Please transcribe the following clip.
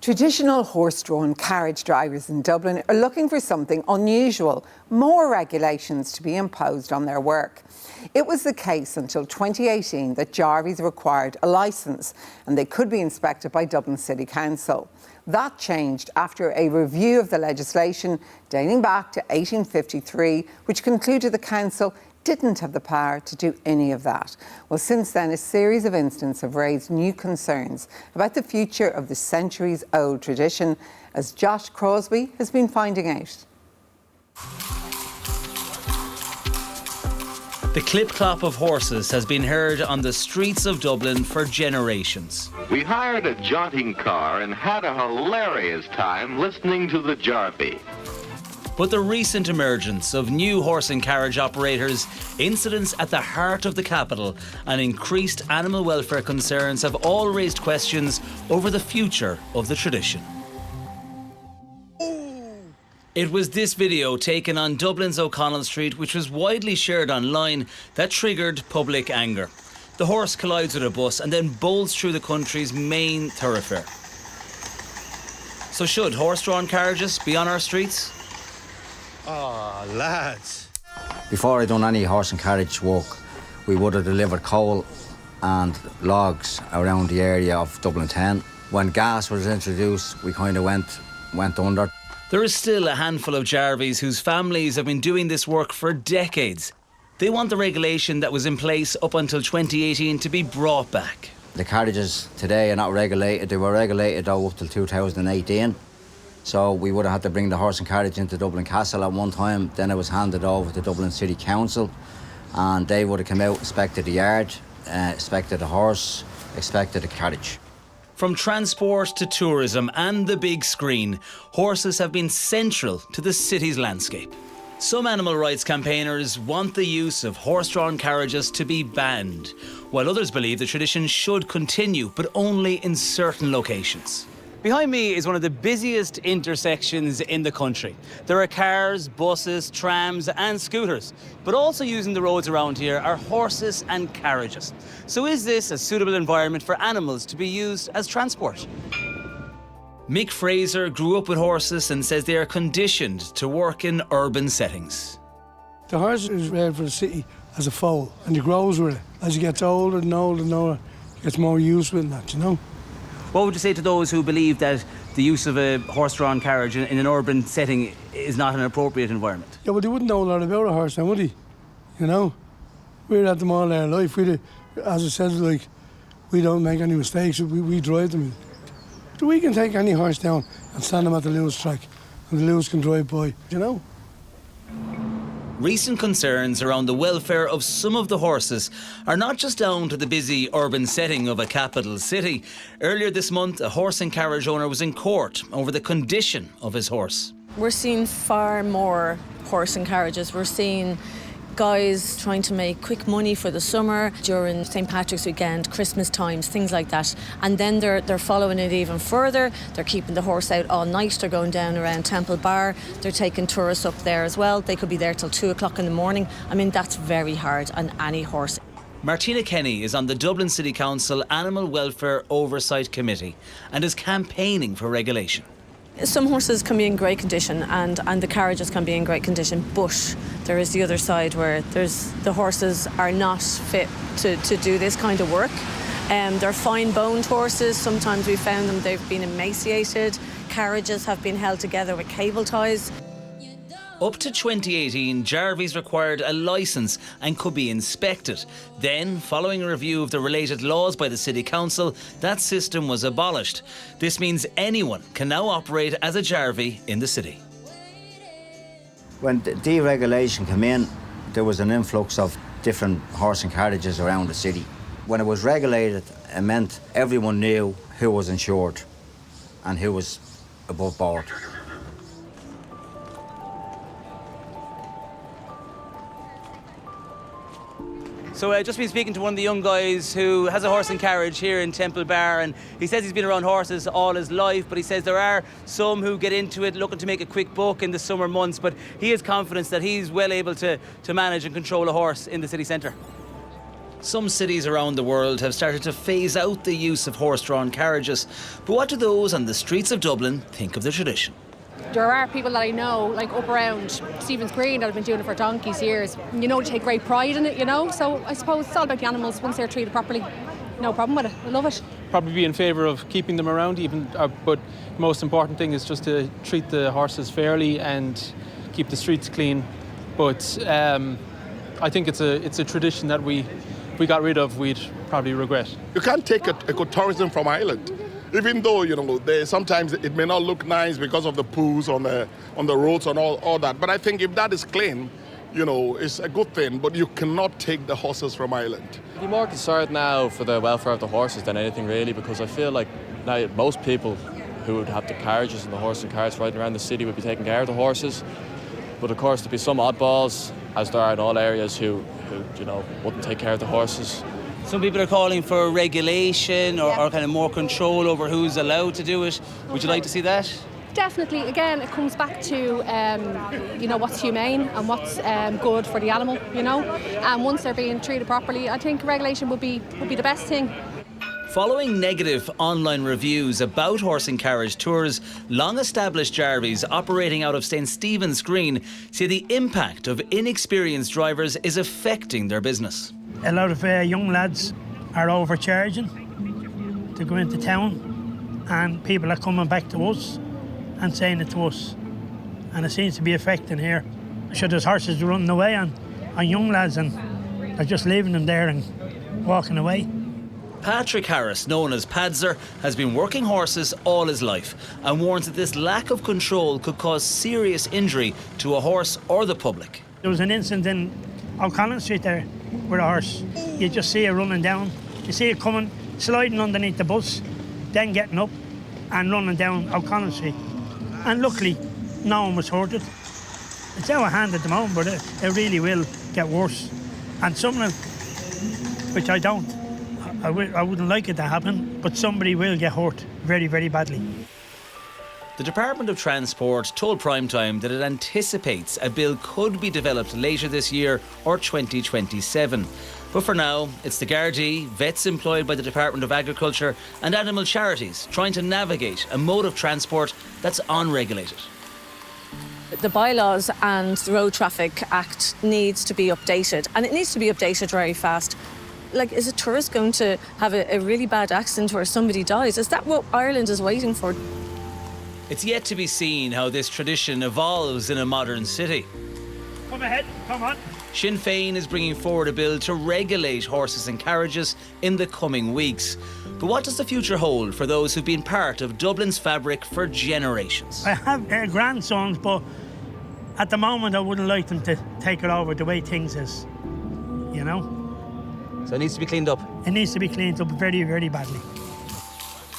Traditional horse-drawn carriage drivers in Dublin are looking for something unusual, more regulations to be imposed on their work. It was the case until 2018 that jarveys required a licence and they could be inspected by Dublin City Council. That changed after a review of the legislation dating back to 1853, which concluded the council didn't have the power to do any of that. Well, since then, a series of incidents have raised new concerns about the future of the centuries-old tradition, as Josh Crosby has been finding out. The clip-clop of horses has been heard on the streets of Dublin for generations. We hired a jaunting car and had a hilarious time listening to the jarvey. But the recent emergence of new horse and carriage operators, incidents at the heart of the capital, and increased animal welfare concerns have all raised questions over the future of the tradition. It was this video taken on Dublin's O'Connell Street, which was widely shared online, that triggered public anger. The horse collides with a bus and then bowls through the country's main thoroughfare. So should horse-drawn carriages be on our streets? Oh, lads. Before I done any horse and carriage work, we would have delivered coal and logs around the area of Dublin 10. When gas was introduced, we kind of went under. There is still a handful of jarveys whose families have been doing this work for decades. They want the regulation that was in place up until 2018 to be brought back. The carriages today are not regulated. They were regulated though up till 2018. So we would have had to bring the horse and carriage into Dublin Castle at one time. Then it was handed over to Dublin City Council, and they would have come out, inspected the yard, inspected the horse, inspected the carriage. From transport to tourism and the big screen, horses have been central to the city's landscape. Some animal rights campaigners want the use of horse-drawn carriages to be banned, while others believe the tradition should continue, but only in certain locations. Behind me is one of the busiest intersections in the country. There are cars, buses, trams and scooters, but also using the roads around here are horses and carriages. So is this a suitable environment for animals to be used as transport? Mick Fraser grew up with horses and says they are conditioned to work in urban settings. The horse is reared for the city as a foal, and he grows with it. As he gets older and older and older, he gets more used with that, you know? What would you say to those who believe that the use of a horse-drawn carriage in an urban setting is not an appropriate environment? Yeah, well, they wouldn't know a lot about a horse then, would they? You know? We've had them all our life. As I said, like, we don't make any mistakes. We drive them. So we can take any horse down and stand them at the Lewis track, and the Lewis can drive by, you know? Recent concerns around the welfare of some of the horses are not just down to the busy urban setting of a capital city. Earlier this month, a horse and carriage owner was in court over the condition of his horse. We're seeing far more horse and carriages. We're seeing guys trying to make quick money for the summer during St. Patrick's weekend, Christmas times, things like that. And then they're following it even further. They're keeping the horse out all night. They're going down around Temple Bar. They're taking tourists up there as well. They could be there till 2 o'clock in the morning. I mean, that's very hard on any horse. Martina Kenny is on the Dublin City Council Animal Welfare Oversight Committee and is campaigning for regulation. Some horses can be in great condition and the carriages can be in great condition, but there is the other side where the horses are not fit to do this kind of work. They're fine-boned horses. Sometimes we found them, they've been emaciated. Carriages have been held together with cable ties. Up to 2018, jarveys required a licence and could be inspected. Then, following a review of the related laws by the City Council, that system was abolished. This means anyone can now operate as a jarvey in the city. When deregulation came in, there was an influx of different horse and carriages around the city. When it was regulated, it meant everyone knew who was insured and who was above board. So I've just been speaking to one of the young guys who has a horse and carriage here in Temple Bar, and he says he's been around horses all his life, but he says there are some who get into it looking to make a quick buck in the summer months, but he has confidence that he's well able to manage and control a horse in the city centre. Some cities around the world have started to phase out the use of horse-drawn carriages. But what do those on the streets of Dublin think of the tradition? There are people that I know, like up around Stephen's Green, that have been doing it for donkey's years. You know, they take great pride in it, you know. So I suppose it's all about the animals. Once they're treated properly, no problem with it. I love it. Probably be in favour of keeping them around even, but the most important thing is just to treat the horses fairly and keep the streets clean. But I think it's a tradition that if we got rid of, we'd probably regret. You can't take ecotourism from Ireland. Even though, you know, sometimes it may not look nice because of the poos on the roads and all that. But I think if that is clean, you know, it's a good thing. But you cannot take the horses from Ireland. I'd be more concerned now for the welfare of the horses than anything really, because I feel like now most people who would have the carriages and the horse and carts riding around the city would be taking care of the horses. But of course there'd be some oddballs, as there are in all areas, who you know, wouldn't take care of the horses. Some people are calling for regulation or kind of more control over who's allowed to do it. Would you like to see that? Definitely. Again, it comes back to you know, what's humane and what's good for the animal. You know, and once they're being treated properly, I think regulation would be the best thing. Following negative online reviews about horse and carriage tours, long-established jarveys operating out of St Stephen's Green say the impact of inexperienced drivers is affecting their business. A lot of young lads are overcharging to go into town, and people are coming back to us and saying it to us, and it seems to be affecting here. So there's horses running away on young lads, and they're just leaving them there and walking away. Patrick Harris, known as Padzer, has been working horses all his life and warns that this lack of control could cause serious injury to a horse or the public. There was an incident in O'Connell Street there with a horse. You just see it running down. You see it coming, sliding underneath the bus, then getting up and running down O'Connell Street. And luckily, no one was hurted. It's out of hand at the moment, but it really will get worse. And some of them, which I wouldn't like it to happen, but somebody will get hurt very, very badly. The Department of Transport told Primetime that it anticipates a bill could be developed later this year or 2027. But for now, it's the Gardaí, vets employed by the Department of Agriculture and animal charities trying to navigate a mode of transport that's unregulated. The bylaws and the Road Traffic Act needs to be updated, and it needs to be updated very fast. Like, is a tourist going to have a really bad accident where somebody dies? Is that what Ireland is waiting for? It's yet to be seen how this tradition evolves in a modern city. Come ahead, come on. Sinn Féin is bringing forward a bill to regulate horses and carriages in the coming weeks. But what does the future hold for those who've been part of Dublin's fabric for generations? I have grandsons, but at the moment I wouldn't like them to take it over the way things is, you know? So it needs to be cleaned up? It needs to be cleaned up very, very badly.